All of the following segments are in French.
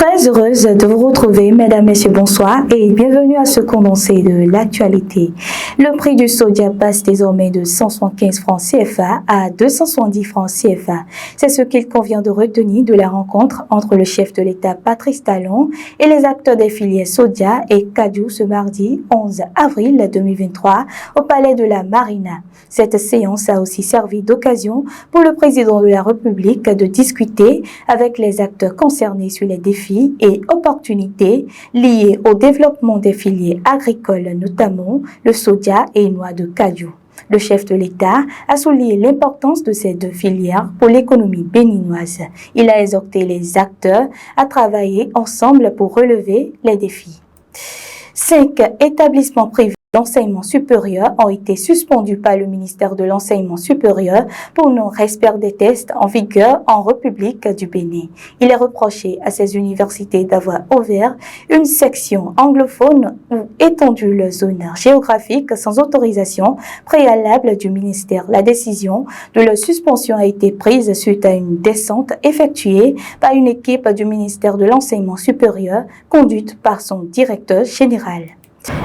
Très heureuse de vous retrouver, mesdames, messieurs, bonsoir et bienvenue à ce condensé de l'actualité. Le prix du soja passe désormais de 175 francs CFA à 270 francs CFA. C'est ce qu'il convient de retenir de la rencontre entre le chef de l'État Patrice Talon et les acteurs des filières soja et Kaju ce mardi 11 avril 2023 au Palais de la Marina. Cette séance a aussi servi d'occasion pour le président de la République de discuter avec les acteurs concernés sur les défis et opportunités liées au développement des filières agricoles, notamment le soja et noix de cajou. Le chef de l'État a souligné l'importance de ces deux filières pour l'économie béninoise. Il a exhorté les acteurs à travailler ensemble pour relever les défis. 5 établissements privés d'enseignement supérieur ont été suspendus par le ministère de l'Enseignement supérieur pour non-respect des tests en vigueur en République du Bénin. Il est reproché à ces universités d'avoir ouvert une section anglophone ou étendu leur zone géographique sans autorisation préalable du ministère. La décision de leur suspension a été prise suite à une descente effectuée par une équipe du ministère de l'Enseignement supérieur conduite par son directeur général.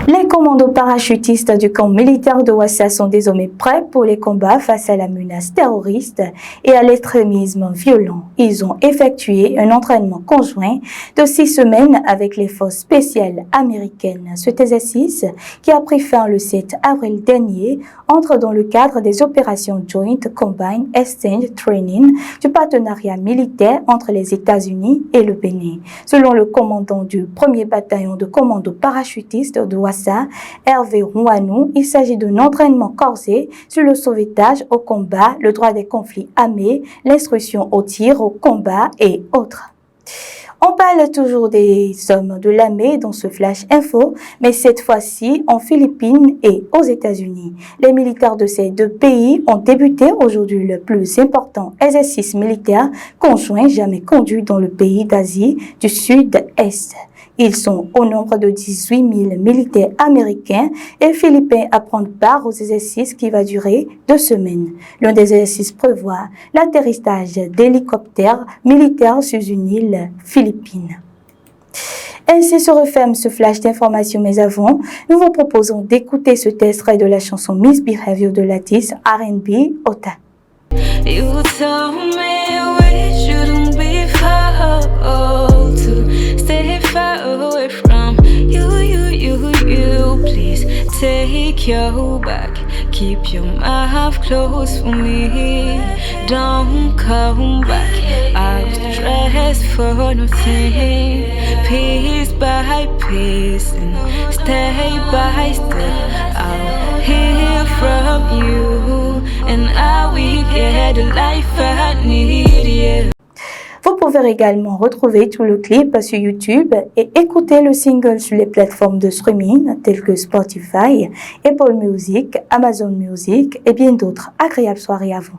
Les commandos parachutistes du camp militaire de Ouassa sont désormais prêts pour les combats face à la menace terroriste et à l'extrémisme violent. Ils ont effectué un entraînement conjoint de 6 semaines avec les forces spéciales américaines. Cet exercice, qui a pris fin le 7 avril dernier, entre dans le cadre des opérations Joint Combined Exchange Training du partenariat militaire entre les États-Unis et le Bénin. Selon le commandant du 1er bataillon de commandos parachutistes de Ouassa, Hervé Rouanou, il s'agit d'un entraînement corsé sur le sauvetage au combat, le droit des conflits armés, l'instruction au tir, au combat et autres. On parle toujours des hommes de l'armée dans ce Flash Info, mais cette fois-ci en Philippines et aux États-Unis. Les militaires de ces deux pays ont débuté aujourd'hui le plus important exercice militaire conjoint jamais conduit dans le pays d'Asie du Sud-Est. Ils sont au nombre de 18 000 militaires américains et philippins à prendre part aux exercices qui va durer 2 semaines. L'un des exercices prévoit l'atterrissage d'hélicoptères militaires sur une île philippine. Ainsi se referme ce flash d'information, mais avant, nous vous proposons d'écouter ce extrait de la chanson Miss Behavior de l'artiste R&B Ota. You told me we shouldn't be far to stay far away from you. Please take your back, keep your mouth closed for me. Don't come back, I was stressed for nothing. Piece by piece and step by step, I'll hear from you and I will get the life I need, yeah. Vous pouvez également retrouver tout le clip sur YouTube et écouter le single sur les plateformes de streaming telles que Spotify, Apple Music, Amazon Music et bien d'autres. Agréable soirée à vous.